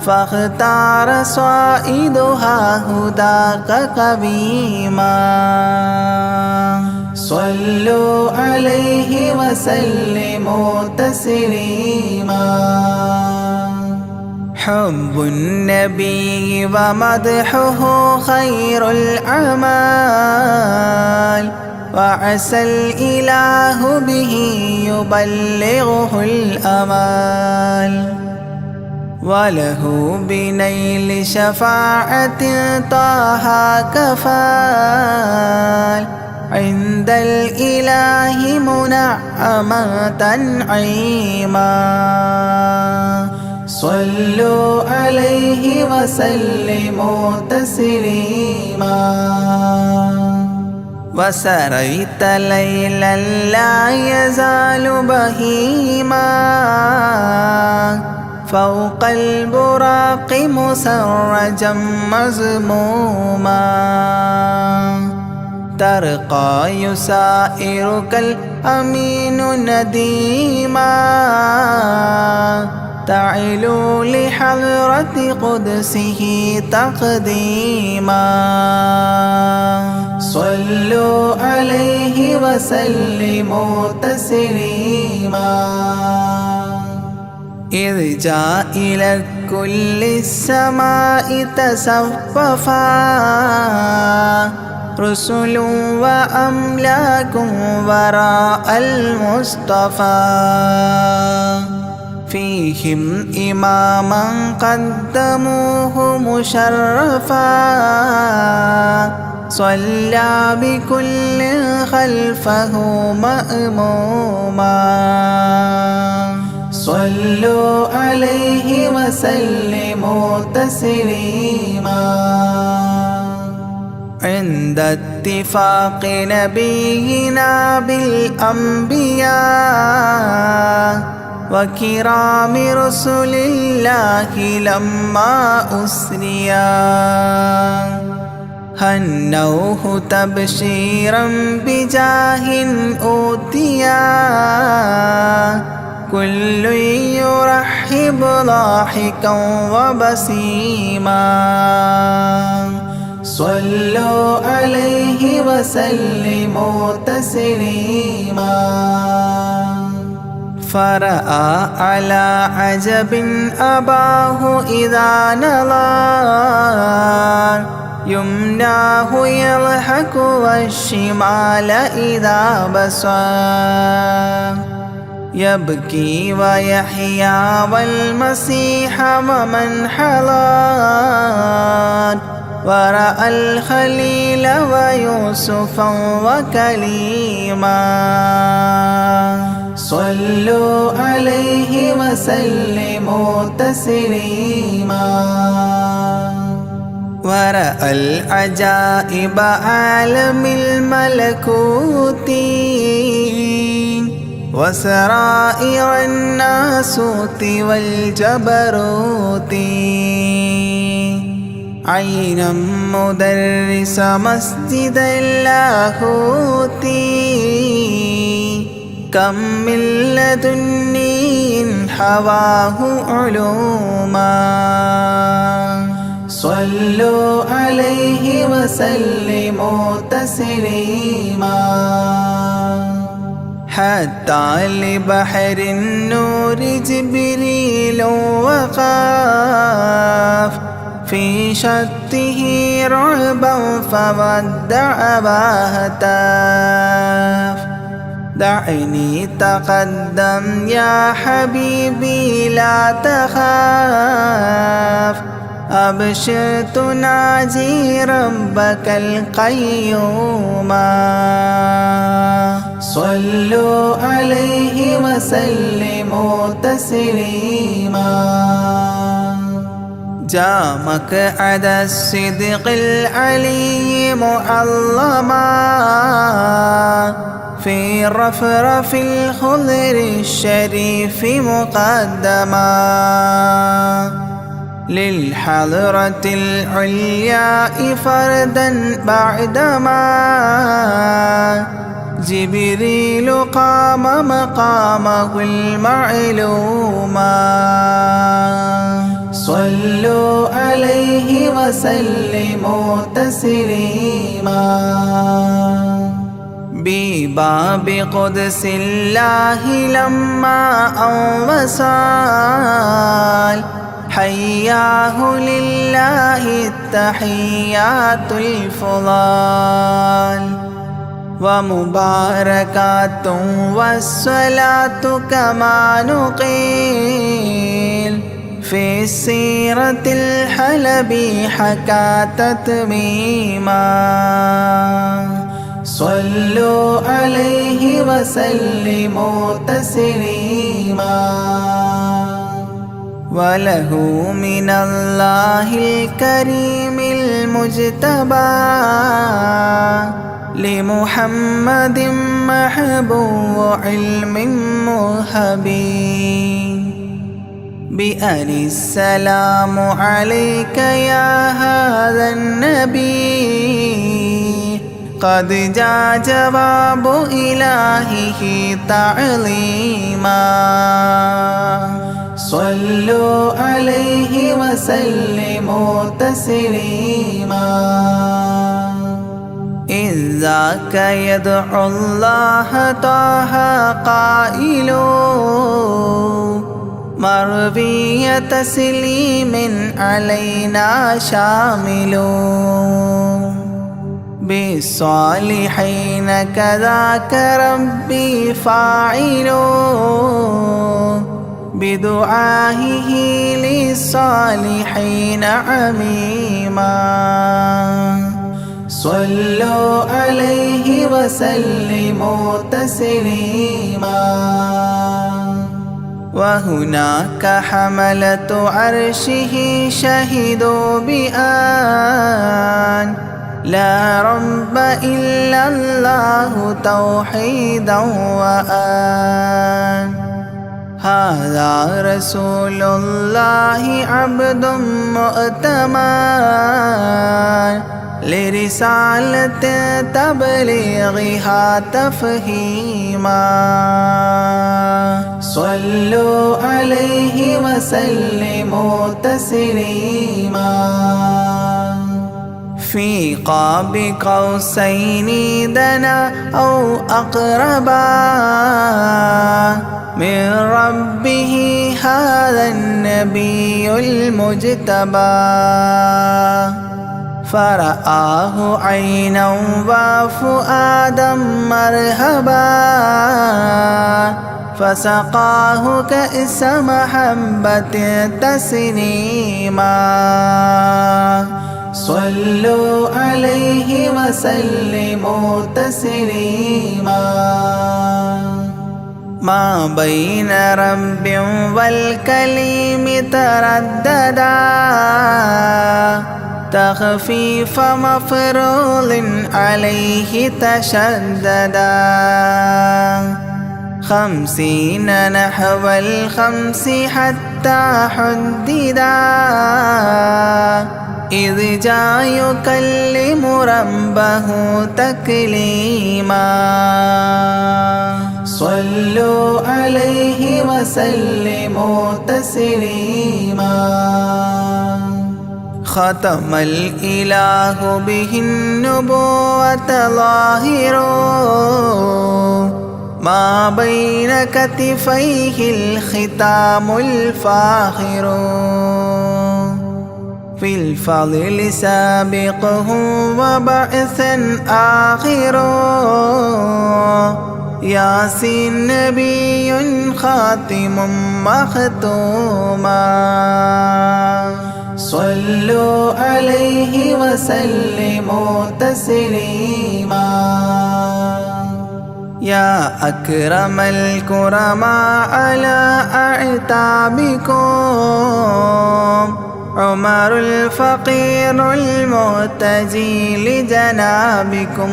C: فاختار صائدها هداك قويما صلوا عليه وسلموا تسليما حب النبي ومدحه خير الأعمال وعسى الإله به يبلغه الأمال وله بنيل شفاعة طه كفال عند الإله منعما تنعيما صلوا عليه وسلموا تسليما وسريت ليلا لا يزال بهيما فوق البراق مسرجا مزموما ترقى يسائرك الأمين نديما تعلو لحضرة قدسه تقديما صلوا عليه وسلموا تسليما إذ جاء إلى كل السماء تصففا رسل وأملاك وراء المصطفى فيهم إماما قدموه مشرفا صلى بكل خلفه مأموما صلوا عليه وسلموا تسليما عند اتفاق نبينا بالأنبياء وكرام رسل الله لما أسريا هنوه تبشيرا بجاه أوتيا كل يرحب ضاحكا وبسيما صلوا عليه وسلموا تسليما فرأى على عجب أباه إذا نظر يمناه يضحك والشمال إذا بصر يبكي ويحيى والمسيح ومن حضر ورأى الخليل ويوسفا وكليما صلوا عليه وسلموا تسليما ورأى العجائب عالم الملكوت وسرائر الناسوت والجبروت عينا مدرس مسجد اللاهوت كم من لدني حواه علوما صلوا عليه وسلموا تسليما حتى لبحر النور جبريل وقاف في شته رعبا فودع وهتاف دعني تقدم يا حبيبي لا تخاف أبشر تناجي ربك القيوم صلوا عليه وسلموا تسليما جاء مقعد الصدق العلي معظما في رفرف الخضر الشريف مقدما للحضرة العلياء فردا بعدما جبريل قام مقامه المعلوما صلوا عليه وسلموا تسليما بباب قدس الله لما أنوصال حياه لله التحيات الفضال ومباركات والصلاة كما نقيل في السيرة الحلبي حكى تتميما صلوا عليه وسلموا تسليما وله من الله الكريم المجتبى لمحمد محبوب علم مهبي بأن السلام عليك يا هذا النبي قد جاء جواب إلهه تعظيما صلوا عليه وسلموا تسليما إذ ذاك يدعو الله طه قائل مروي تسليم علينا شامل بالصالحين كذاك ربي فاعل بدعائه للصالحين عميما صلوا عليه وسلموا تسليما وهناك حملة عرشه شهدوا بأن لا رب إلا الله توحيدا وأن هذا رسول الله عبد مؤتمن لرسالة تبليغها تفهيما صلوا عليه وسلموا تسليما في قاب قوسين دنا أو أقربا من ربه هذا النبي المجتبى فرآه عينا وفؤادا مرهبا فسقاه كأس محبة تسنيما صلوا عليه وسلموا تسليما ما بين رب والكليم ترددا تخفيف مفروض عليه تشددا 50 نحو 5 حتى حددا إذ جاء يكلم ربه تكليما صلوا عليه وسلموا تسليما ختم الإله به النبوة ظاهر ما بين كتفيه الختام الفاخر في الفضل سابقه وبعثا آخر ياسين نبي خاتم مختوما صلوا عليه وسلموا تسليما يا أكرم الكرماء على أعتابكم عمر الفقير المعتزي لجنابكم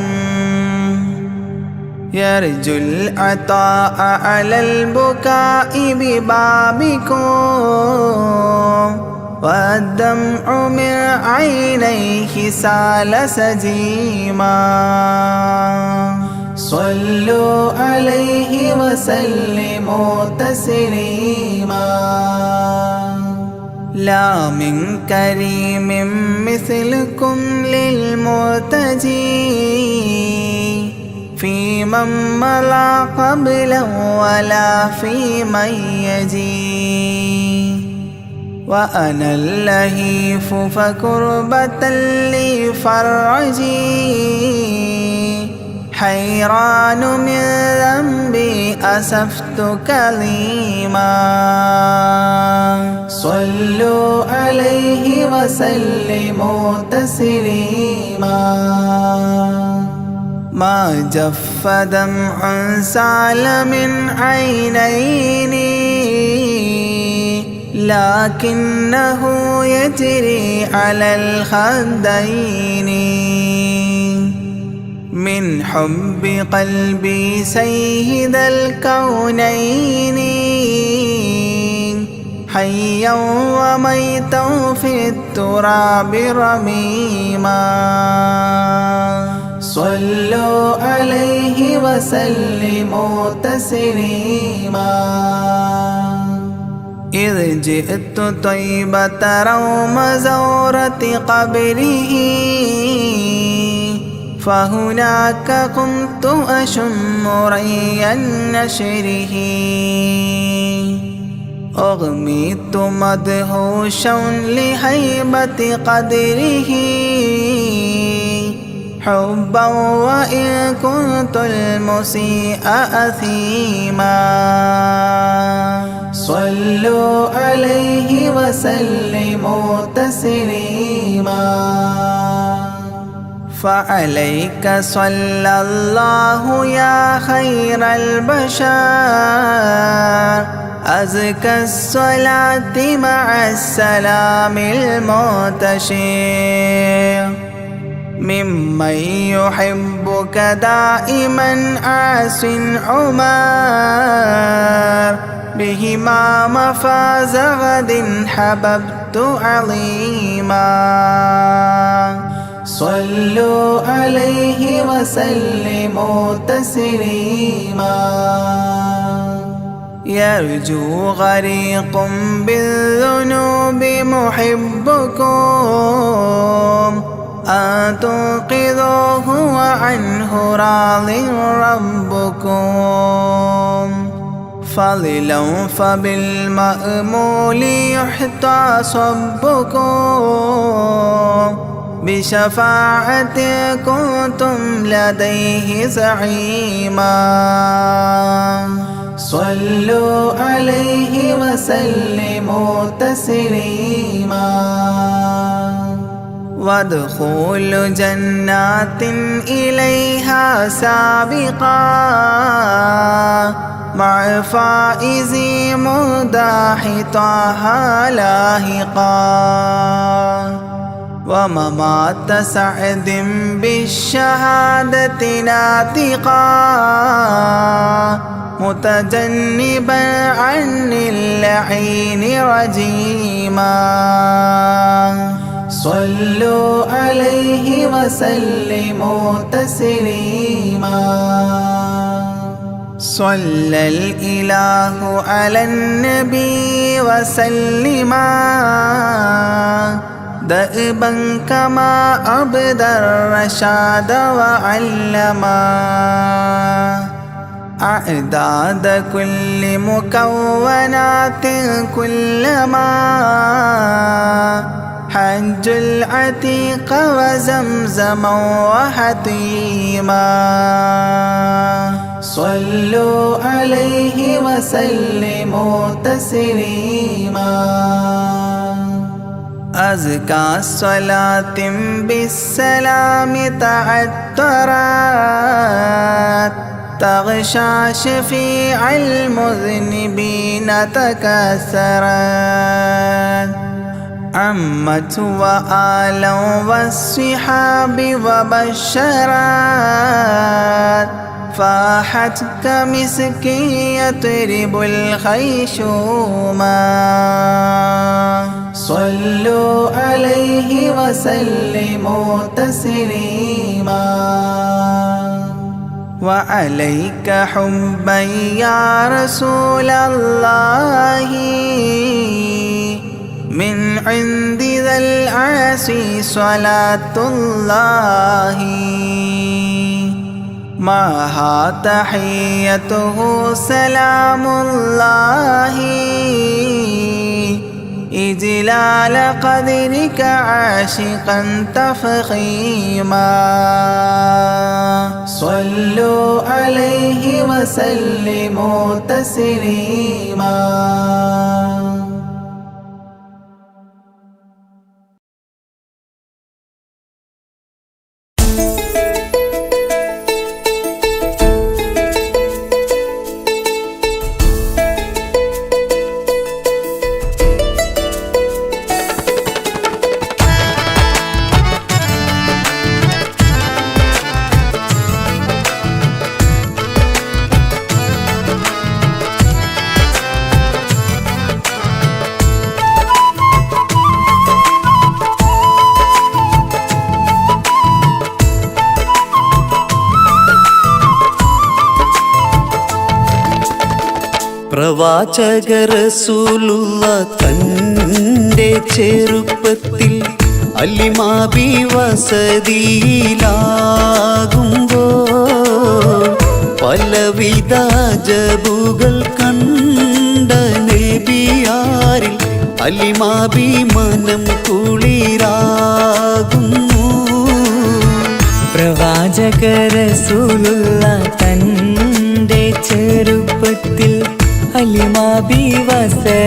C: يرجو العطاء على البكاء ببابكم والدمع من عينيه سال سجيما صلوا عليه وسلموا تسليما لا من كريم مثلكم للمرتجي في من مضى قبلا ولا في من يجي وأنا اللهيف فكربة لي فرجي حيران من ذنبي أسفت كليما صلوا عليه وسلموا تسليما ما جف دمع سال من عينيني لكنه يجري على الخدين من حب قلبي سيد الكونين حيا وميتا في التراب رميما صلوا عليه وسلموا تسليما إذ جئت طيبة روم زورة قبره فهناك قمت أشم ري نشره أغميت مدهوشا لهيبة قدره حبا وإن كنت المسيء أثيما صلوا عليه وسلموا تسليما فعليك صلى الله يا خير البشر أزكى الصلاة مع السلام المنتشر ممن يحبك دائما عاص عمر بهما مفاز غد حببت عظيما صلوا عليه وسلموا تسليما يرجو غريق بالذنوب محبكم أن تنقذوه وعنه راض ربكم فضلا فبالمأمول يحتى صبكم بشفاعة كنتم لديه زعيما صلوا عليه وسلموا تسليما وادخول جنات إليها سابقا مع فائز مداح طه لاحقا وممات سعد بالشهادة ناطقا متجنبا عن اللعين رجيما صلوا عليه وسلموا تسليما صلى الإله على النبي وسلما دأبا كما أبدى الرشاد وعلما أعداد كل مكونات كلما حج العتيق وزمزما وحطيما صلوا عليه وسلموا تسليما أزكى الصلاة بالسلام تعطرت تغشى شفيع المذنبين تكسرت عمت وآلا والصحاب وبشرت فاحت كمسك يطرب الخيشوما صلوا عليه وسلموا تسليما وعليك حبا يا رسول الله من عند ذا العاصي صلاة الله معها تحيته سلام الله إجلال قدرك عاشقا تفخيما صلوا عليه وسلموا تسليما
G: പ്രവാചക റസൂലുള്ള തൻ്റെ ചെറുപ്പത്തിൽ അലിമാബി വസതിയിലാകുമ്പോൾ പലവിധ ജബുകൾ കണ്ട നബിയ നബിയാരിൽ അലിമാഭിമാനം കുളിരാകുന്നു.
D: പ്രവാചക റസൂലുള്ള തൻ്റെ ചെറുപ്പത്തിൽ അലിമാബി വസതിയിലാകുമ്പോൾ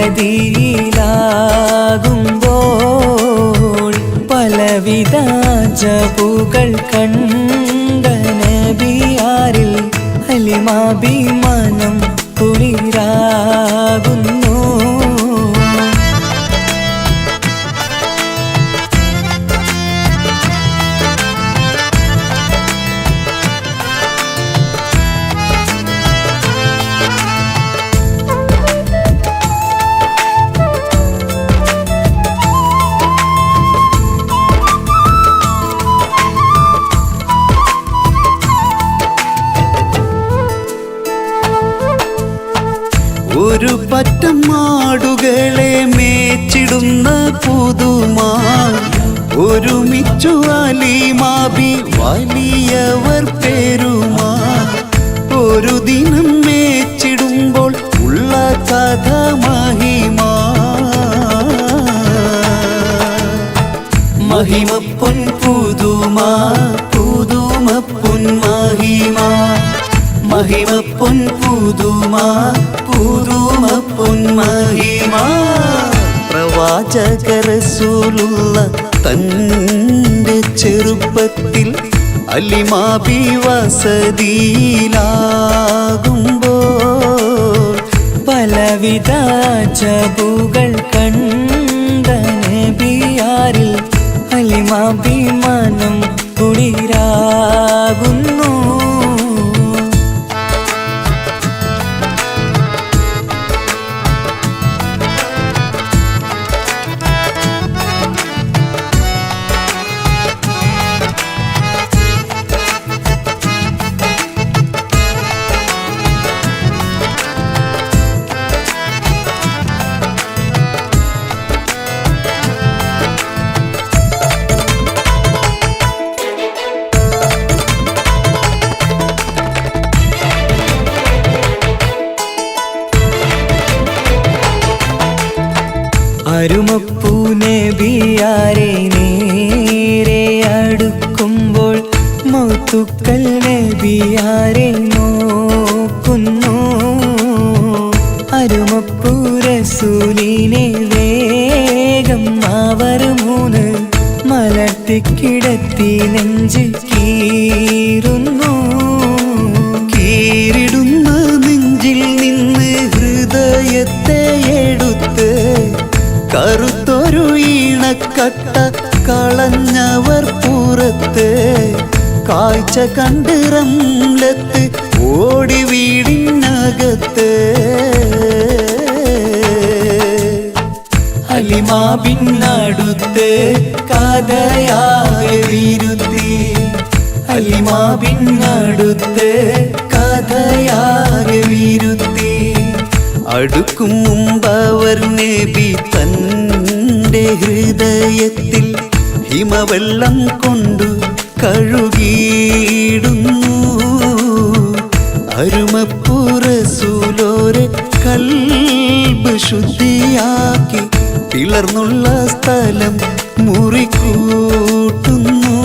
D: പലവിധ ജബുകൾ കണ്ട നബിയാരിൽ അലിമാഭിമാനം കുളിരാകുന്നു.
G: ഒരു പറ്റം മാടുകളെ മേച്ചിടുന്ന പുതുമാ ഒരുമിച്ചു അലിമാബി വലിയവർ പേരുമാ. ഒരു ദിനം മേച്ചിടുമ്പോൾ ഉള്ള കഥ മഹിമാ. മഹിമപ്പൊൻ പുതുമാ പുതുമപ്പൊൻ മഹിമാ. മഹിമപ്പൊൻ പുതുമാ പുതുമപ്പൊൻ മഹിമാ. പ്രവാചക റസൂലുള്ള തൻ്റെ ചെറുപ്പത്തിൽ അലിമാബി വസതിയിലാകുമ്പോൾ
D: പലവിധ ജബുകൾ കണ്ട നബിയാരിൽ അലിമാഭിമാനം കുളിരാകുന്നു. അരുമപ്പൂ നബിയാരെ നേരെ അടുക്കുമ്പോൾ മൗത്തുക്കൽ നബിയാരെ നോക്കുന്നു. അരുമപ്പൂ റസൂലിനെ വേഗം അവർ മൂന്ന് മലർത്തിക്കിടത്തി നെഞ്ച് കീറുന്നു.
G: കീറിടുന്ന നെഞ്ചിൽ നിന്ന് ഹൃദയത്തെ എടുത്ത് കറുത്തൊരു ഈണക്കട്ട കളഞ്ഞവർ പുറത്ത്. കാഴ്ച കണ്ട് റംലത്ത് ഓടി വീടിനകത്ത്.
D: അലിമാബിനടുത്ത് കഥയാകെ വിരുത്തി. അലിമാബിനടുത്ത് കഥയാകെ വിരുത്തി.
G: അടുക്കും മുമ്പവർ നബി തൻ്റെ ഹൃദയത്തിൽ ഹിമവെള്ളം കൊണ്ടു കഴുകിയിടുന്നു. അരുമപ്പൂ റസൂലോരെ കൽബ് ശുദ്ധിയാക്കി പിളർന്നുള്ള സ്ഥലം മുറിക്കൂട്ടുന്നു.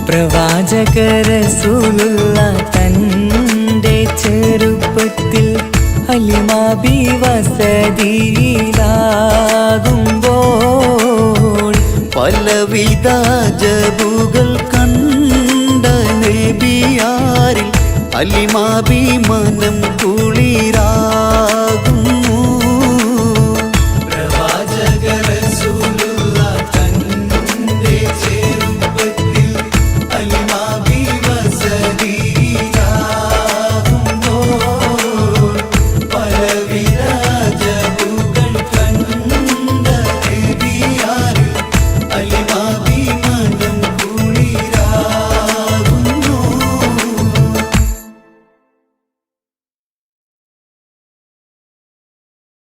D: പ്രവാചക റസൂലുള്ള തൻ്റെ ചെറുപ്പത്തിൽ അലിമാബി വസതിയിലാകുമ്പോൾ
G: പലവിധ ജബുകൾ കണ്ട നബിയാരിൽ അലിമാഭിമാനം കുളിരാകും.